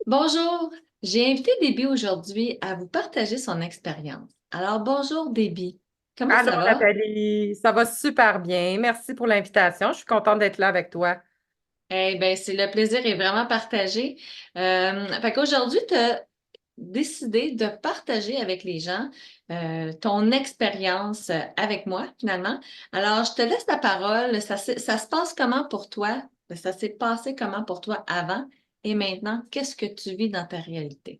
Bonjour, j'ai invité Déby aujourd'hui à vous partager son expérience. Alors bonjour Déby, comment Allô ça va? Nathalie, ça va super bien. Merci pour l'invitation. Je suis contente d'être là avec toi. Eh bien, c'est le plaisir est vraiment partagé. Fait qu'aujourd'hui, tu as décidé de partager avec les gens ton expérience avec moi, finalement. Alors, je te laisse la parole. Ça se passe comment pour toi? Ça s'est passé comment pour toi avant et maintenant? Qu'est-ce que tu vis dans ta réalité?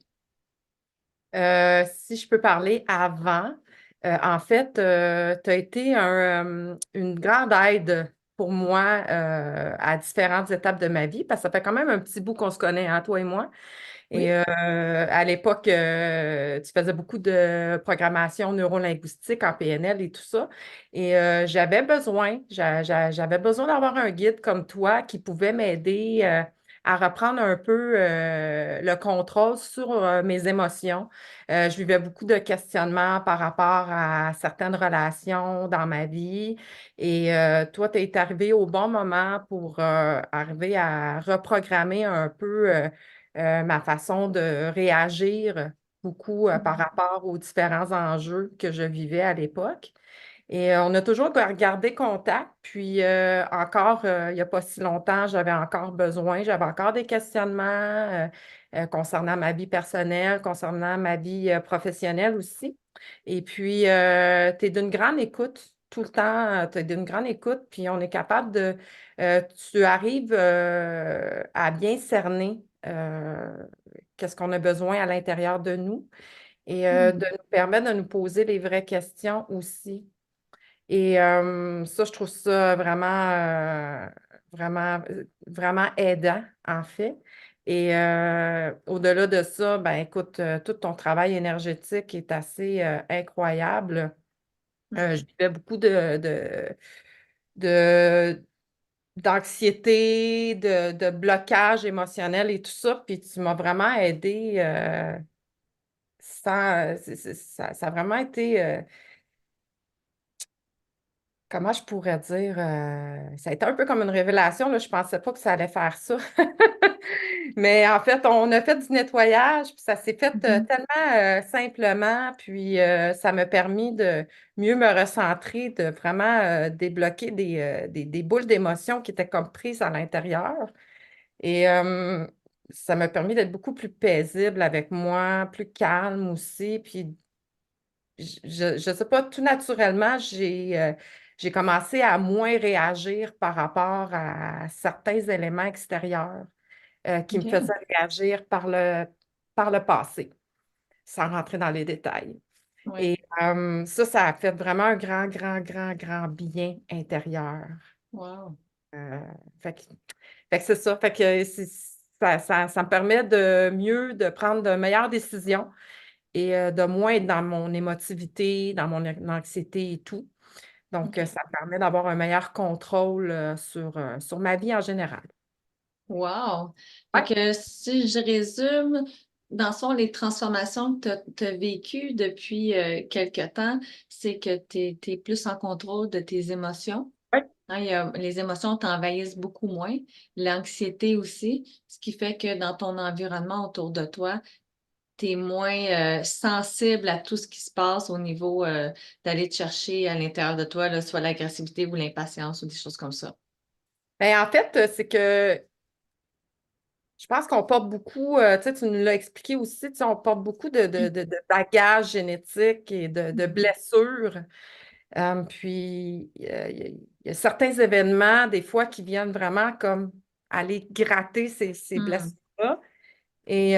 Si je peux parler avant, en fait, tu as été une grande aide pour moi à différentes étapes de ma vie, parce que ça fait quand même un petit bout qu'on se connaît, hein, toi et moi. Et Oui? à l'époque, tu faisais beaucoup de programmation neurolinguistique en PNL et tout ça. Et j'avais besoin d'avoir un guide comme toi qui pouvait m'aider à reprendre un peu le contrôle sur mes émotions. Je vivais beaucoup de questionnements par rapport à certaines relations dans ma vie. Et toi, tu es arrivé au bon moment pour arriver à reprogrammer un peu. Ma façon de réagir beaucoup par rapport aux différents enjeux que je vivais à l'époque. Et on a toujours gardé contact. Puis encore, il n'y a pas si longtemps, j'avais encore des questionnements concernant ma vie personnelle, concernant ma vie professionnelle aussi. Et puis, tu es d'une grande écoute tout le temps, tu es d'une grande écoute, puis on est capable tu arrives à bien cerner qu'est-ce qu'on a besoin à l'intérieur de nous et de Mhm. nous permettre de nous poser les vraies questions aussi. Et ça, je trouve ça vraiment aidant, en fait. Et au-delà de ça, ben écoute, tout ton travail énergétique est assez incroyable. Je vivais beaucoup de- d'anxiété, de blocage émotionnel et tout ça, puis tu m'as vraiment aidé ça a vraiment été comment je pourrais dire, ça a été un peu comme une révélation, là. Je ne pensais pas que ça allait faire ça. Mais en fait, on a fait du nettoyage, puis ça s'est fait Mhm. tellement simplement, puis ça m'a permis de mieux me recentrer, de vraiment débloquer des boules d'émotions qui étaient comme prises à l'intérieur. Et ça m'a permis d'être beaucoup plus paisible avec moi, plus calme aussi, puis je ne sais pas, tout naturellement, j'ai commencé à moins réagir par rapport à certains éléments extérieurs qui me faisaient OK. réagir par le passé, sans rentrer dans les détails. Oui. Et ça a fait vraiment un grand, grand, grand, grand bien intérieur. Wow. Euh, fait que, fait que c'est ça. Fait que ça me permet de prendre de meilleures décisions et de moins être dans mon émotivité, dans mon anxiété et tout. Donc, OK. ça me permet d'avoir un meilleur contrôle sur ma vie en général. Wow. Fait Ouais, que si je résume, dans le fond, les transformations que tu as vécues depuis quelque temps, c'est que tu es, plus en contrôle de tes émotions. ouais. Hein, les émotions t'envahissent beaucoup moins. L'anxiété aussi, ce qui fait que dans ton environnement autour de toi, tu es moins sensible à tout ce qui se passe au niveau d'aller te chercher à l'intérieur de toi, là, soit l'agressivité ou l'impatience ou des choses comme ça. Ben, en fait, c'est que je pense qu'on porte beaucoup, tu sais, tu nous l'as expliqué aussi, tu sais, on porte beaucoup de bagages génétiques et de Mhm. blessures. Puis, il y a certains événements, des fois, qui viennent vraiment comme aller gratter ces Hmm. blessures-là. Et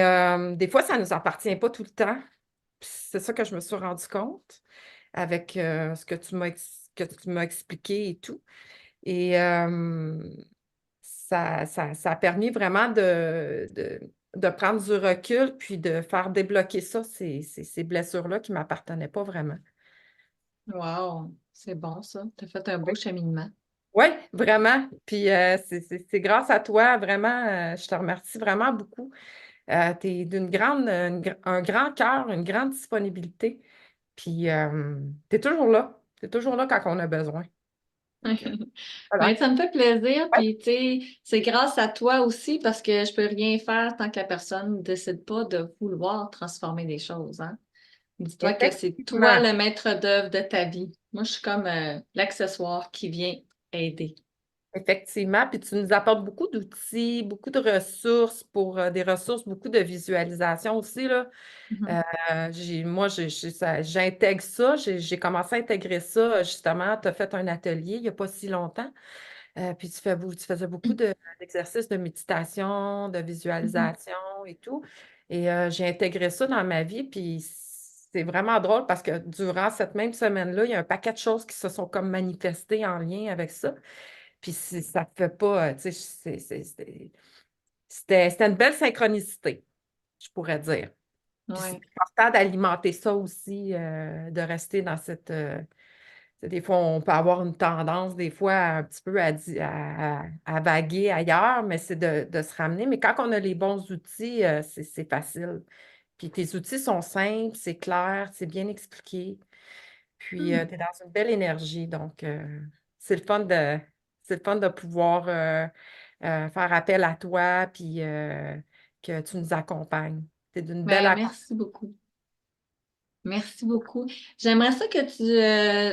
des fois, ça ne nous appartient pas tout le temps. Puis c'est ça que je me suis rendu compte avec ce que tu m'as expliqué et tout. Et ça a permis vraiment de prendre du recul puis de faire débloquer ça, ces blessures-là qui ne m'appartenaient pas vraiment. Wow, c'est bon ça. Tu as fait un beau Oui, cheminement. oui, vraiment. Puis c'est grâce à toi, vraiment, je te remercie vraiment beaucoup. Tu es un grand cœur, une grande disponibilité. Puis tu es toujours là. Tu es toujours là quand on a besoin. Donc, Ben, voilà. ça me fait plaisir, Ouais, puis tu sais, c'est grâce à toi aussi parce que je peux rien faire tant que la personne ne décide pas de vouloir transformer les choses, hein. Dis-toi que c'est toi effectivement. le maître d'œuvre de ta vie. Moi, je suis comme l'accessoire qui vient aider. Effectivement, puis tu nous apportes beaucoup d'outils, beaucoup de ressources pour des ressources, beaucoup de visualisation aussi, là. Mhm. Moi, j'intègre ça. J'ai commencé à intégrer ça, justement. Tu as fait un atelier il n'y a pas si longtemps. Puis tu faisais beaucoup d'exercices de méditation, de Mhm. visualisation et tout. Et j'ai intégré ça dans ma vie. Puis c'est vraiment drôle parce que durant cette même semaine-là, il y a un paquet de choses qui se sont comme manifestées en lien avec ça. Puis ça ne fait pas, tu sais, c'était une belle synchronicité, je pourrais dire. Puis c'est Ouais. important d'alimenter ça aussi, de rester dans cette. Des fois, on peut avoir une tendance, des fois, un petit peu à vaguer ailleurs, mais c'est de se ramener. Mais quand on a les bons outils, c'est facile. Puis tes outils sont simples, c'est clair, c'est bien expliqué. Puis tu es dans une belle énergie. Donc, c'est le fun de, c'est le fun de pouvoir faire appel à toi, puis que tu nous accompagnes. Tu es d'une belle Ben, accompagnement. merci beaucoup. Merci beaucoup. J'aimerais ça que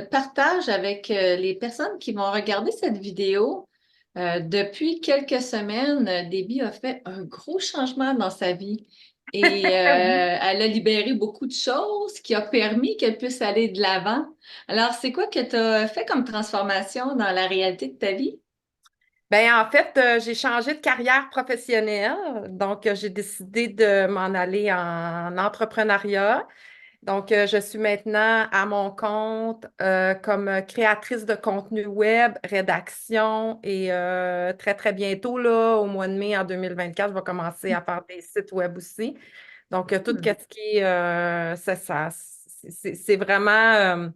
tu partages avec les personnes qui vont regarder cette vidéo. Depuis quelques semaines, Déby a fait un gros changement dans sa vie et Oui. elle a libéré beaucoup de choses qui a permis qu'elle puisse aller de l'avant. Alors, c'est quoi que tu as fait comme transformation dans la réalité de ta vie? Ben, en fait, j'ai changé de carrière professionnelle. Donc, j'ai décidé de m'en aller en entrepreneuriat. Donc, je suis maintenant à mon compte comme créatrice de contenu web, rédaction et très, très bientôt, là, au mois de mai en 2024, je vais commencer à faire des sites web aussi. Donc, tout Hmm. ce qui est, c'est ça, c'est vraiment,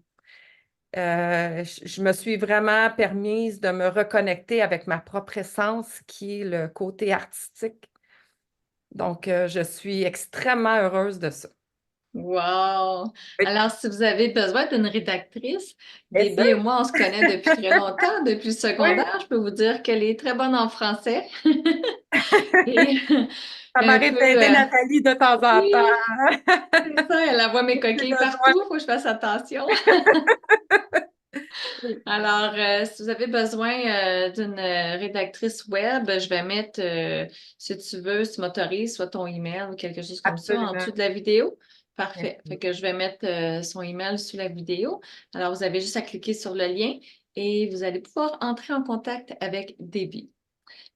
je me suis vraiment permise de me reconnecter avec ma propre essence, qui est le côté artistique. Donc, je suis extrêmement heureuse de ça. Wow! Oui. Alors, si vous avez besoin d'une rédactrice, Et ça, Déby et moi, on se connaît depuis très longtemps, depuis le oui, secondaire. Je peux vous dire qu'elle est très bonne en français et ça un m'arrive peu, d'aider Nathalie de temps en temps. oui, c'est ça, elle envoie mes J'ai coquilles besoin. partout, il faut que je fasse attention. Alors, si vous avez besoin d'une rédactrice web, je vais mettre, si tu veux, si tu m'autorises, soit ton email ou quelque chose comme ça en dessous Absolument. de la vidéo. Parfait. Fait Merci. que je vais mettre son email sous la vidéo. Alors, vous avez juste à cliquer sur le lien et vous allez pouvoir entrer en contact avec Déby.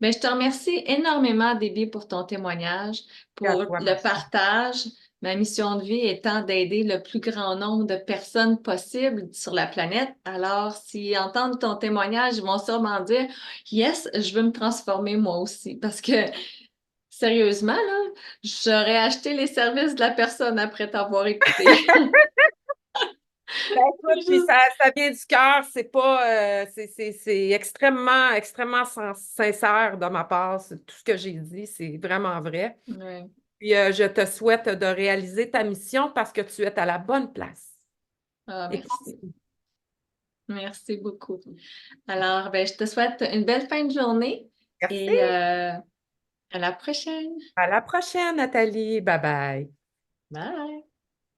Ben, je te remercie énormément, Déby, pour ton témoignage, Et à pour toi, le merci. partage. Ma mission de vie étant d'aider le plus grand nombre de personnes possible sur la planète. Alors, s'ils entendent ton témoignage, ils vont sûrement dire, Yes, je veux me transformer moi aussi. Parce que, sérieusement, là, j'aurais acheté les services de la personne après t'avoir écouté. Ben, écoute, puis ça vient du cœur, c'est pas, c'est extrêmement, extrêmement sincère de ma part. Tout ce que j'ai dit, c'est vraiment vrai. Ouais. Puis je te souhaite de réaliser ta mission parce que tu es à la bonne place. Ah, Et merci. continue. Merci beaucoup. Alors, ben, je te souhaite une belle fin de journée Merci. et à la prochaine. À la prochaine, Nathalie. Bye bye. Bye.